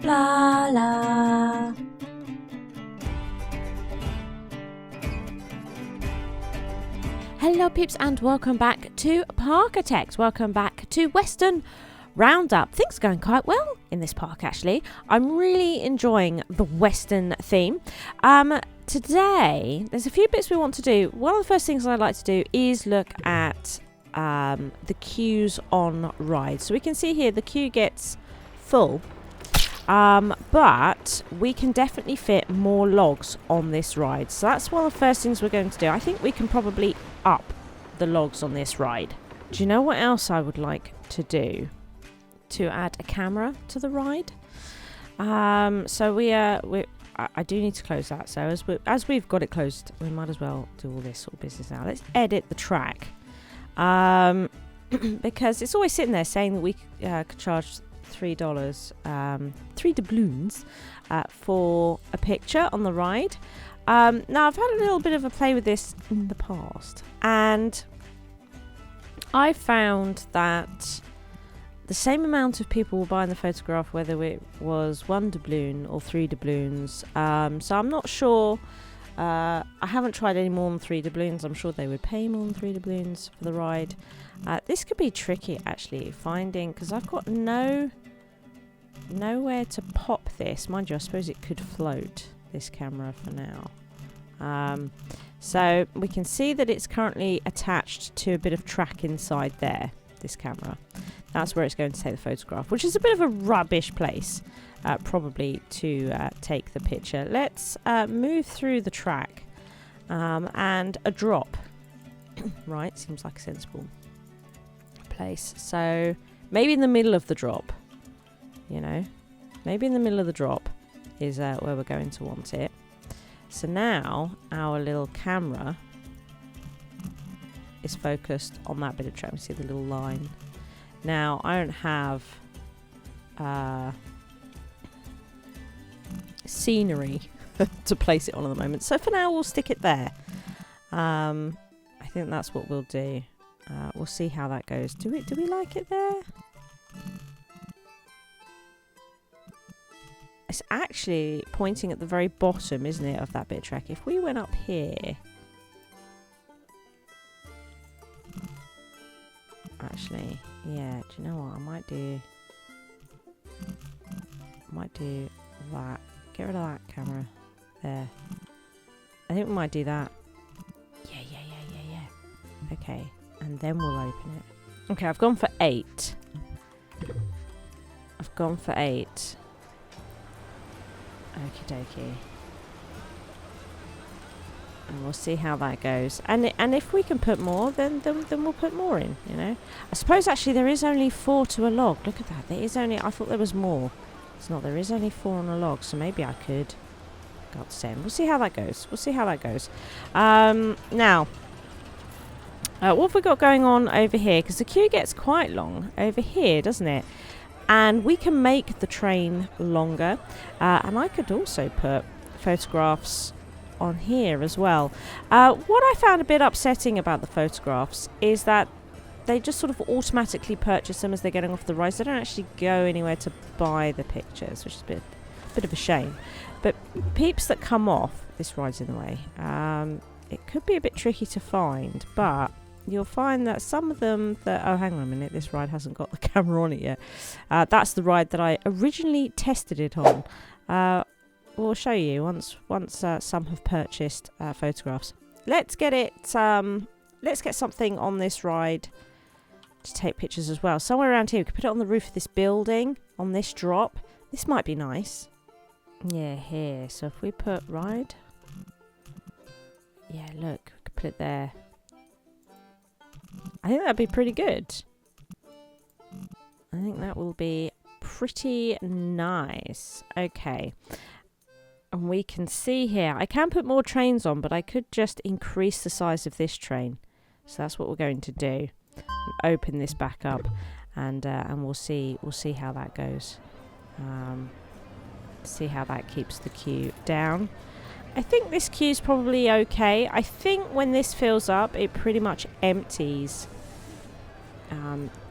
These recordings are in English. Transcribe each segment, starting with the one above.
Blarla. Hello peeps and welcome back to Parkitect. Welcome back to Western Roundup. Things are going quite well in this park actually. I'm really enjoying the Western theme. Today there's a few bits we want to do. One of the first things I'd like to do is look at the queues on rides. So we can see here the queue gets full. But we can definitely fit more logs on this ride. So that's one of the first things we're going to do. I think we can probably up the logs on this ride. Do you know what else I would like to do? To add a camera to the ride. So I do need to close that. So as we've got it closed, we might as well do all this sort of business now. Let's edit the track. Because it's always sitting there saying that we could charge $3, 3 doubloons for a picture on the ride. Now I've had a little bit of a play with this in the past, and I found that the same amount of people were buying the photograph whether it was 1 doubloon or 3 doubloons. So I'm not sure. I haven't tried any more than 3 doubloons. I'm sure they would pay more than 3 doubloons for the ride. This could be tricky actually finding, because I've got nowhere to pop this. Mind you, I suppose it could float, this camera, for now. So we can see that it's currently attached to a bit of track inside there, this camera. That's where it's going to take the photograph, which is a bit of a rubbish place probably to take the picture. Let's move through the track and a drop. Right, seems like a sensible place. So maybe in the middle of the drop, you know, maybe in the middle of the drop is where we're going to want it. So now our little camera is focused on that bit of track. We see the little line. Now I don't have scenery to place it on at the moment, so for now we'll stick it there. I think that's what we'll do. We'll see how that goes. Do we like it there? It's actually pointing at the very bottom, isn't it, of that bit of track. If we went up here, actually, yeah, do you know what I might do? That. Get rid of that camera there. I think we might do that. Yeah. Okay, and then we'll open it. Okay, I've gone for 8. Okie dokie. And we'll see how that goes. And if we can put more, then we'll put more in, you know. I suppose actually there is only 4 to a log. Look at that. There is only, I thought there was more. It's not. There is only 4 on a log, so maybe I could go up to 10. We'll see how that goes. Now, what have we got going on over here? Because the queue gets quite long over here, doesn't it? And we can make the train longer. And I could also put photographs on here as well. What I found a bit upsetting about the photographs is that they just sort of automatically purchase them as they're getting off the ride. They don't actually go anywhere to buy the pictures, which is a bit of a shame. But peeps that come off, this ride's in the way. It could be a bit tricky to find, but you'll find that some of them that... Oh, hang on a minute. This ride hasn't got the camera on it yet. That's the ride that I originally tested it on. We'll show you once some have purchased photographs. Let's get it. Let's get something on this ride to take pictures as well. Somewhere around here. We could put it on the roof of this building, on this drop. This might be nice. Yeah, here. So if we put ride... Yeah, look. We could put it there. I think that'd be pretty good. I think that will be pretty nice. Okay. And we can see here, I can put more trains on, but I could just increase the size of this train. So that's what we're going to do. Open this back up, and we'll see how that goes. See how that keeps the queue down. I think this queue's probably okay. I think when this fills up, it pretty much empties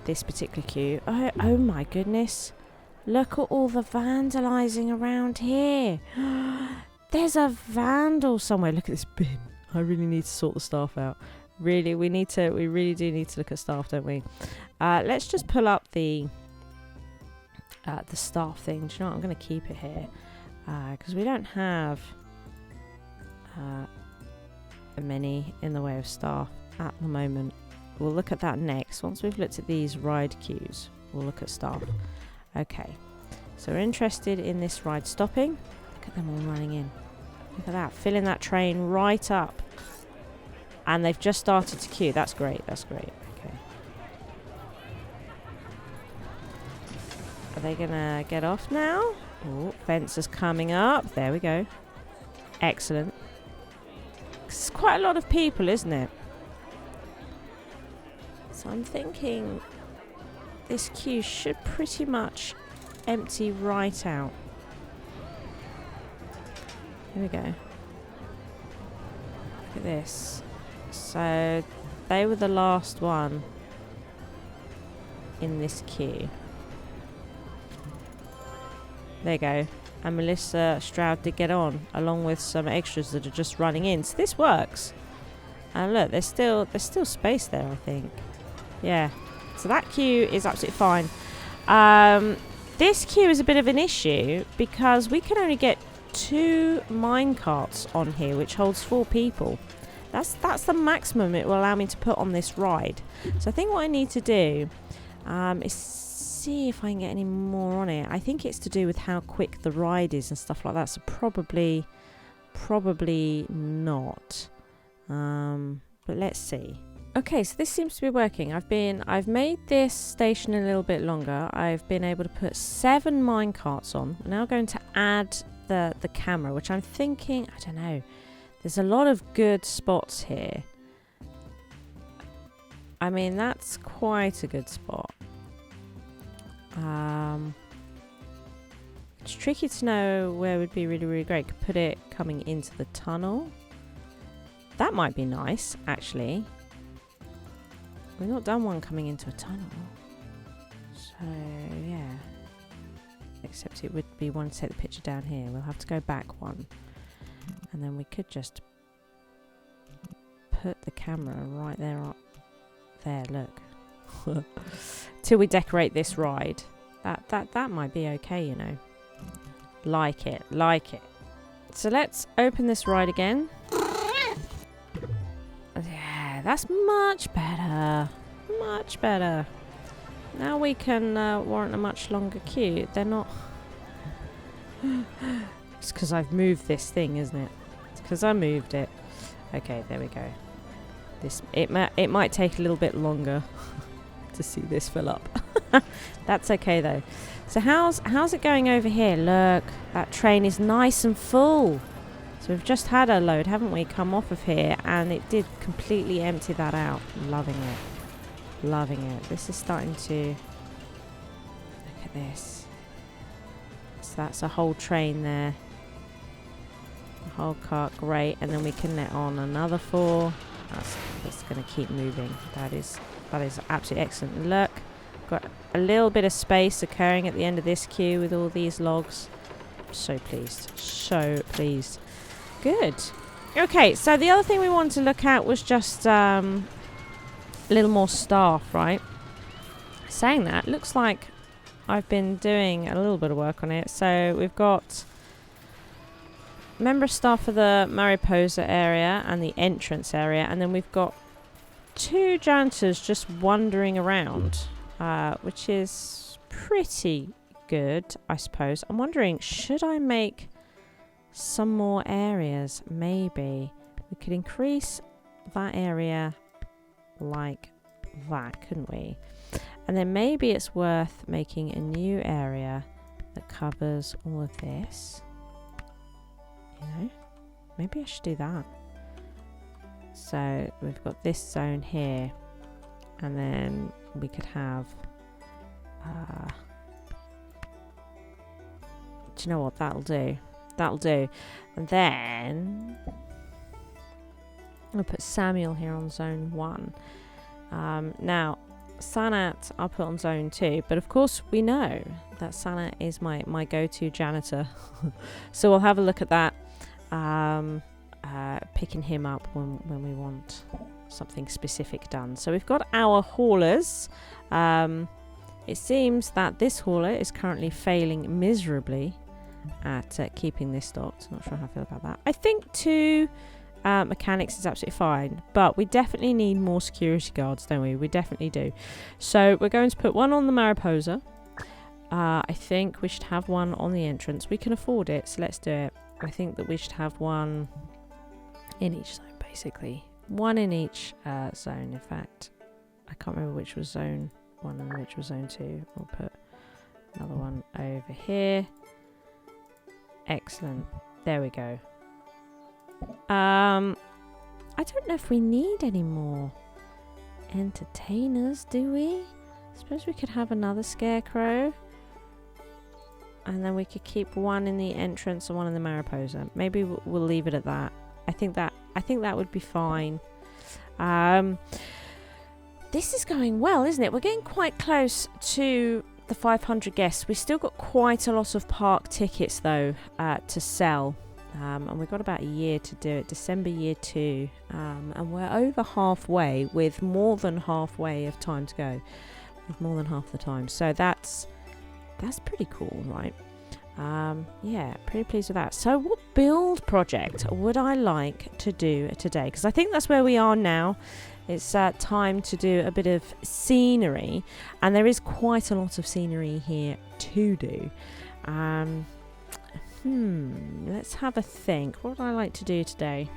this particular queue. Oh my goodness. Look at all the vandalising around here. There's a vandal somewhere. Look at this bin. I really need to sort the staff out. Really, we really do need to look at staff, don't we? Let's just pull up the staff thing. Do you know what? I'm going to keep it here because we don't have many in the way of staff at the moment. We'll look at that next. Once we've looked at these ride queues, we'll look at staff. Okay, so we're interested in this ride stopping. Look at them all running in. Look at that, filling that train right up. And they've just started to queue. That's great, that's great. Okay. Are they gonna get off now? Oh, fence is coming up. There we go. Excellent. It's quite a lot of people, isn't it? So I'm thinking this queue should pretty much empty right out. Here we go. Look at this. So they were the last one in this queue. There you go. And Melissa Stroud did get on, along with some extras that are just running in. So this works. And look, there's still space there, I think. Yeah. So that queue is absolutely fine. This queue is a bit of an issue because we can only get 2 mine carts on here, which holds 4 people. That's the maximum it will allow me to put on this ride. So I think what I need to do is see if I can get any more on it. I think it's to do with how quick the ride is and stuff like that. So probably not. But let's see. Okay, so this seems to be working. I've made this station a little bit longer. I've been able to put 7 mine carts on. I'm now going to add the camera, which I'm thinking, I don't know. There's a lot of good spots here. I mean, that's quite a good spot. It's tricky to know where would be really, really great. Could put it coming into the tunnel. That might be nice, actually. We've not done one coming into a tunnel. So, yeah. Except it would be one to take the picture down here. We'll have to go back one. And then we could just put the camera right there up there, look. Till we decorate this ride. That might be okay, you know. Like it. So let's open this ride again. Yeah, that's much better. Much better. Now we can warrant a much longer queue. They're not... It's because I've moved this thing, isn't it? It's because I moved it. Okay, there we go. It might take a little bit longer to see this fill up. That's okay though. So how's it going over here? Look, that train is nice and full. So we've just had a load, haven't we, come off of here, and it did completely empty that out. Loving it. Loving it. This is starting to... Look at this. So that's a whole train there. The whole cart, great. And then we can let on another 4. That's going to keep moving. That is absolutely excellent. Look, got a little bit of space occurring at the end of this queue with all these logs. So pleased. So pleased. Good. Okay, so the other thing we wanted to look at was just a little more staff, right? Saying that, looks like I've been doing a little bit of work on it. So we've got member of staff for the Mariposa area and the entrance area, and then we've got 2 janitors just wandering around, which is pretty good, I suppose. I'm wondering, should I make some more areas? Maybe we could increase that area like that, couldn't we? And then maybe it's worth making a new area that covers all of this. You know, maybe I should do that. So we've got this zone here, and then we could have do you know what, that'll do. And then I'll put Samuel here on zone 1. Now Sanat I'll put on zone 2, but of course we know that Sanat is my go-to janitor. So we'll have a look at that, picking him up when we want something specific done. So we've got our haulers. It seems that this hauler is currently failing miserably at keeping this stocked. Not sure how I feel about that. I think 2 mechanics is absolutely fine, but we definitely need more security guards, don't we? We definitely do. So we're going to put one on the Mariposa. I think we should have one on the entrance. We can afford it, so let's do it. I think that we should have one in each zone, basically. One in each zone, in fact. I can't remember which was zone 1 and which was zone 2. We'll put another one over here. Excellent. There we go. I don't know if we need any more entertainers, do we? I suppose we could have another scarecrow. And then we could keep one in the entrance and one in the Mariposa. Maybe we'll leave it at that. I think that would be fine. This is going well, isn't it? We're getting quite close to the 500 guests. We've still got quite a lot of park tickets though to sell. And we've got about a year to do it, December year 2. And we're over halfway, with more than halfway of time to go. With more than half the time. So that's pretty cool, right? Yeah, pretty pleased with that. So what build project would I like to do today? Because I think that's where we are now. It's time to do a bit of scenery. And there is quite a lot of scenery here to do. Let's have a think. What would I like to do today?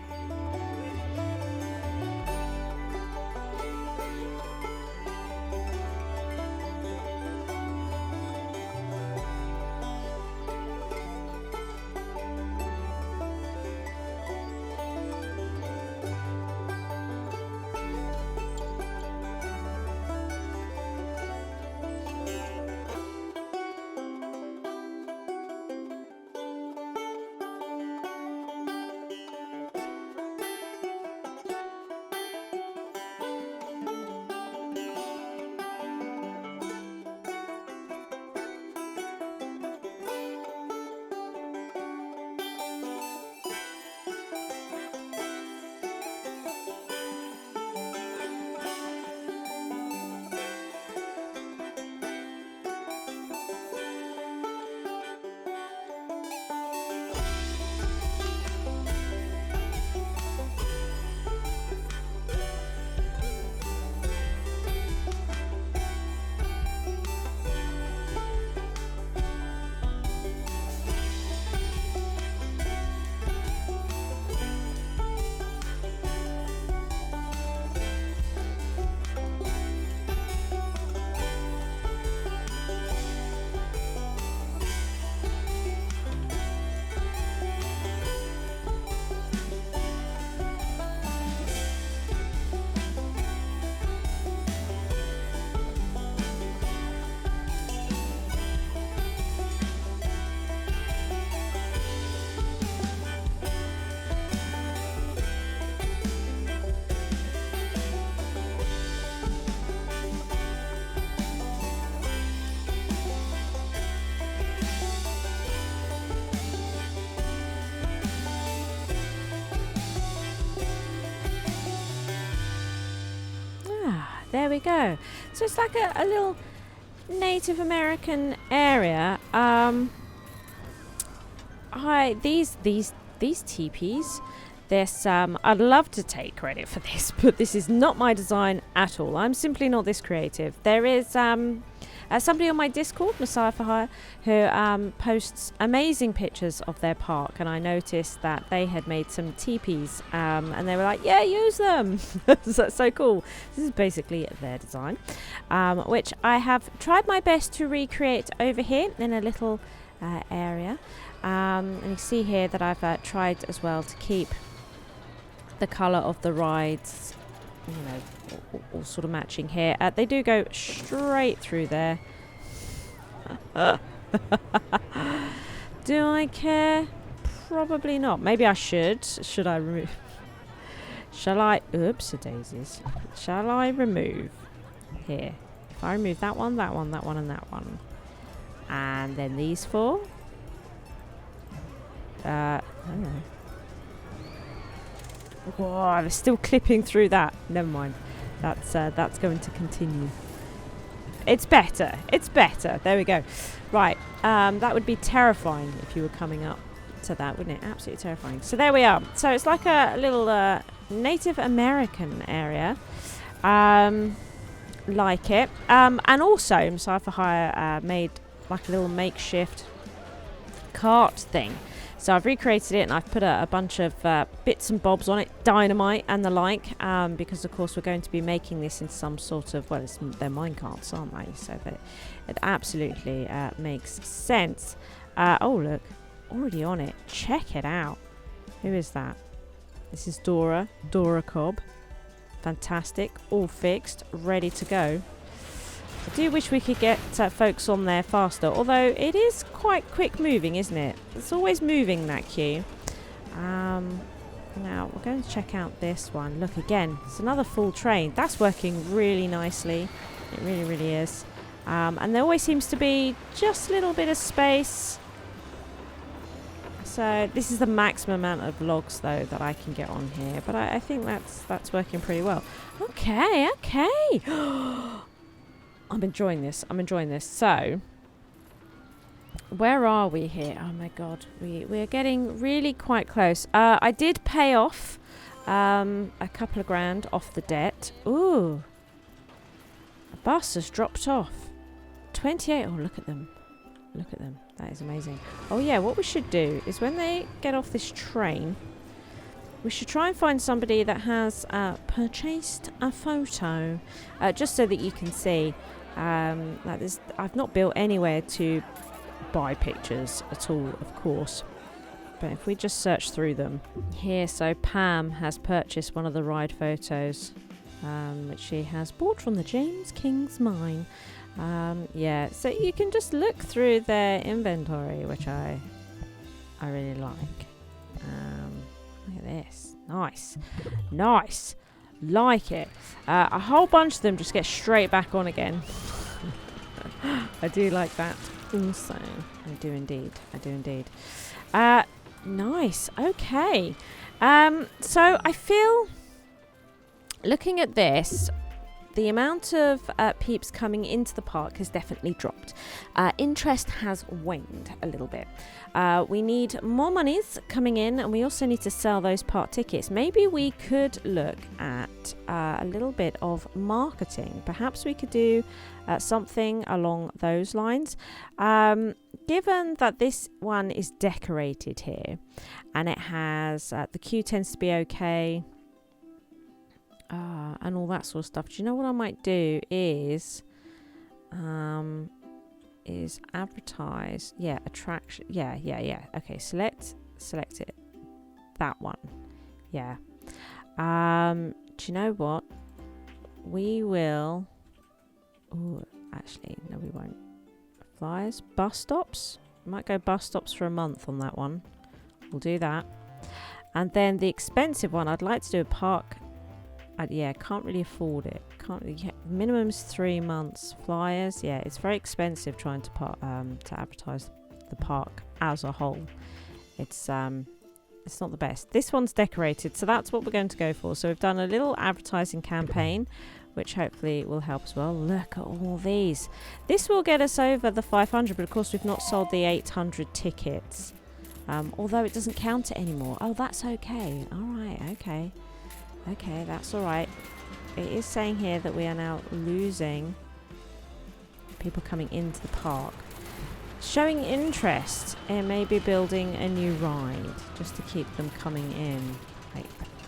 There we go. So it's like a little Native American area. These teepees. This I'd love to take credit for this, but this is not my design at all. I'm simply not this creative. There is somebody on my Discord, Messiah for Hire, who posts amazing pictures of their park, and I noticed that they had made some teepees, and they were like, yeah, use them. That's so cool. This is basically their design, which I have tried my best to recreate over here in a little area, and you see here that I've tried as well to keep the colour of the rides, you know, all sort of matching here. They do go straight through there. Do I care? Probably not. Maybe I should. Should I remove? Shall I? Oops, daisies. Shall I remove? Here. If I remove that one, that one, that one, and that one. And then these 4. I don't know. Whoa, I'm still clipping through that. Never mind. That's going to continue. It's better. It's better. There we go. Right. That would be terrifying if you were coming up to that, wouldn't it? Absolutely terrifying. So there we are. So it's like a little Native American area. Like it. And also, Messiah for Hire made like a little makeshift cart thing. So I've recreated it and I've put a bunch of bits and bobs on it, dynamite and the like, because of course we're going to be making this in some sort of, well, they're minecarts, aren't they? So that it absolutely makes sense. Oh look, already on it. Check it out. Who is that? This is Dora Cobb. Fantastic, all fixed, ready to go. I do wish we could get folks on there faster, although it is quite quick moving, isn't it? It's always moving, that queue. Now, we're going to check out this one. Look, again, it's another full train. That's working really nicely. It really, really is. And there always seems to be just a little bit of space. So this is the maximum amount of logs, though, that I can get on here. But I think that's working pretty well. Okay, okay. I'm enjoying this. I'm enjoying this. So, where are we here? Oh my god, we're getting really quite close. I did pay off a couple of grand off the debt. Ooh, a bus has dropped off. 28. Oh, look at them. Look at them. That is amazing. Oh yeah, what we should do is when they get off this train, we should try and find somebody that has purchased a photo, just so that you can see. Like this, I've not built anywhere to buy pictures at all, of course. But if we just search through them here, so Pam has purchased one of the ride photos, which she has bought from the James King's mine. Yeah, so you can just look through their inventory, which I really like. Look at this. Nice. Nice. Like it. A whole bunch of them just get straight back on again. I do like that also. I do indeed. I do indeed. Nice. Okay. So I feel, looking at this, the amount of peeps coming into the park has definitely dropped. Interest has waned a little bit. We need more monies coming in, and we also need to sell those park tickets. Maybe we could look at a little bit of marketing. Perhaps we could do something along those lines. Given that this one is decorated here, and it has the queue tends to be okay. And all that sort of stuff. Do you know what I might do is advertise. Yeah, attraction. Yeah. Okay, select it. That one. Yeah. Do you know what? We will. Oh, actually, no, we won't. Flyers, bus stops. Might go bus stops for a month on that one. We'll do that. And then the expensive one, I'd like to do a park. Yeah, can't really afford it. Can't really. Minimum's 3 months. Flyers, yeah, it's very expensive trying to advertise the park as a whole. It's not the best. This one's decorated, so that's what we're going to go for. So we've done a little advertising campaign, which hopefully will help as well. Look at all these. This will get us over the 500, but of course we've not sold the 800 tickets. Although it doesn't count it anymore. Oh, that's okay. All right, okay. Okay, that's all right. It is saying here that we are now losing people coming into the park. Showing interest in maybe building a new ride just to keep them coming in,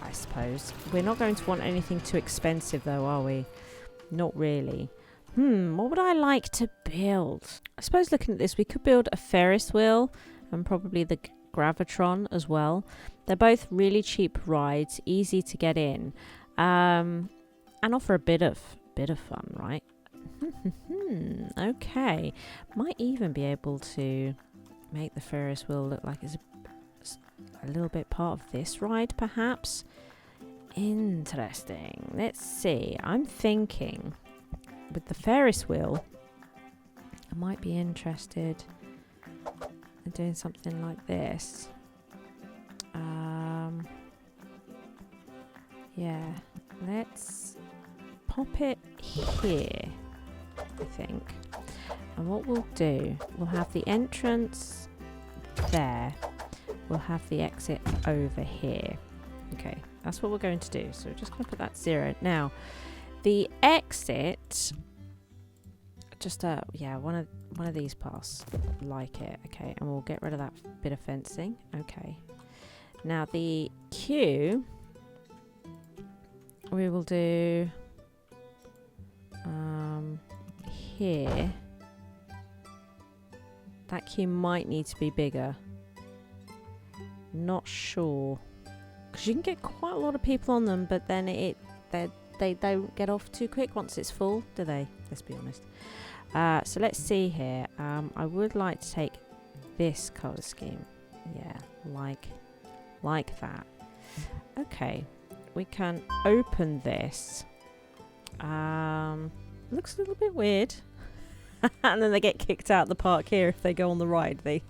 I suppose. We're not going to want anything too expensive though, are we? Not really. What would I like to build? I suppose looking at this, we could build a Ferris wheel and probably the Gravitron as well. They're both really cheap rides, easy to get in, and offer a bit of fun, right? Okay, might even be able to make the Ferris wheel look like it's a little bit part of this ride, perhaps. Interesting. Let's see. I'm thinking with the Ferris wheel, I might be interested in doing something like this. Yeah, let's pop it here, I think. And what we'll do, we'll have the entrance there. We'll have the exit over here. Okay, that's what we're going to do. So we're just going to put that 0. Now, the exit, just yeah, one of these paths, like it. Okay, and we'll get rid of that bit of fencing. Okay. Now the queue, we will do here. That queue might need to be bigger. Not sure, because you can get quite a lot of people on them, but then they don't get off too quick once it's full, do they? Let's be honest. So let's see here. I would like to take this colour scheme. Yeah, like that. Okay, we can open this. Looks a little bit weird. And then they get kicked out the park here if they go on the ride. They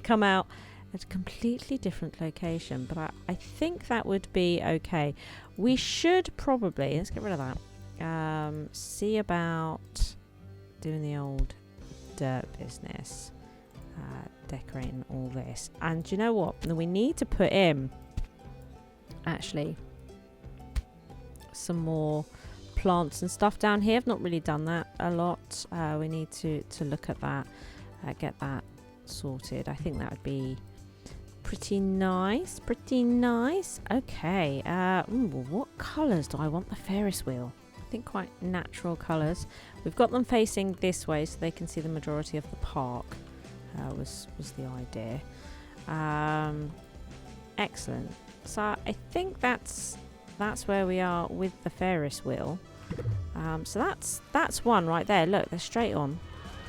come out at a completely different location, but I think that would be okay. We should probably, let's get rid of that, see about doing the old dirt business, decorating all this. And do you know what? We need to put in actually some more plants and stuff down here. I've not really done that a lot. We need to look at that, get that sorted. I think that would be pretty nice. Okay, what colours do I want the Ferris wheel? I think quite natural colours. We've got them facing this way so they can see the majority of the park, was the idea. Excellent. So I think that's where we are with the Ferris wheel. So that's one right there. Look, they're straight on.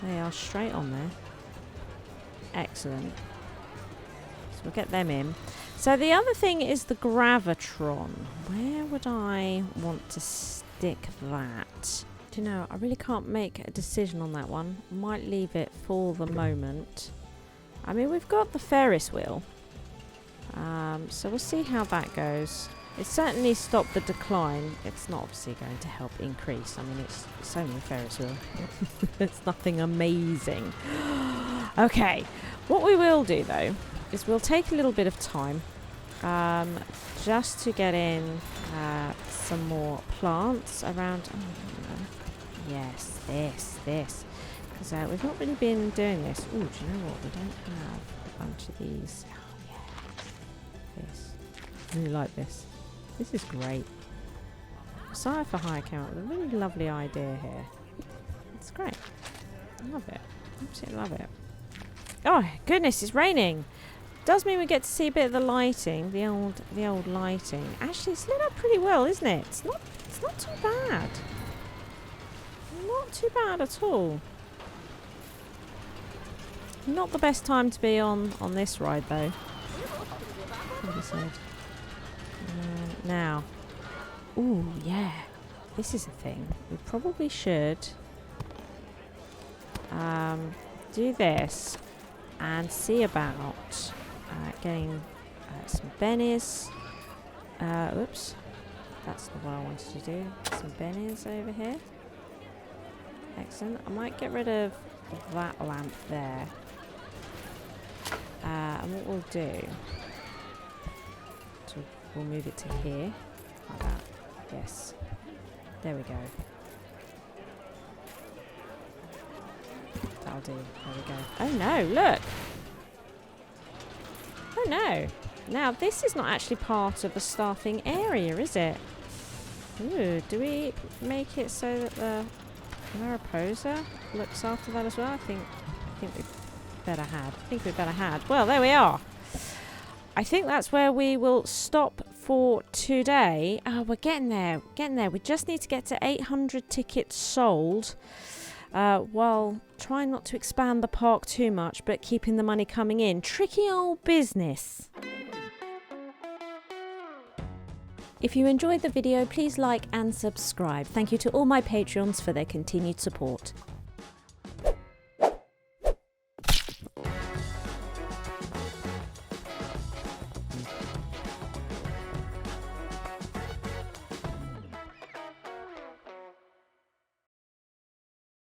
They are straight on there. Excellent. So we'll get them in. So the other thing is the Gravitron. Where would I want to stick that? Do you know, I really can't make a decision on that one. Might leave it for the moment. I mean, we've got the Ferris wheel. So we'll see how that goes. It certainly stopped the decline. It's not obviously going to help increase. I mean, it's only a Ferris wheel. It's nothing amazing. Okay, what we will do though is we'll take a little bit of time just to get in some more plants around. Oh, yes, this. Because we've not really been doing this. Oh, do you know what? We don't have a bunch of these. Oh, yeah. This. I really like this. This is great. Sire for hire account. A really lovely idea here. It's great. I love it. Absolutely love it. Oh goodness, it's raining. Does mean we get to see a bit of the lighting, the old lighting. Actually, it's lit up pretty well, isn't it? It's not too bad. Not too bad at all. Not the best time to be on this ride though. Like I said. Now, ooh, yeah, this is a thing. We probably should do this and see about getting some bennies. Oops, that's not what I wanted to do. Some bennies over here. Excellent. I might get rid of that lamp there. And what we'll do, we'll move it to here, like that. Yes. There we go. That'll do. There we go. Oh no, look! Oh no! Now, this is not actually part of the staffing area, is it? Ooh, do we make it so that the Mariposa looks after that as well? I think we better had. Well, there we are. I think that's where we will stop for today. Oh, we're getting there. We just need to get to 800 tickets sold while trying not to expand the park too much, but keeping the money coming in. Tricky old business. If you enjoyed the video, please like and subscribe. Thank you to all my Patreons for their continued support.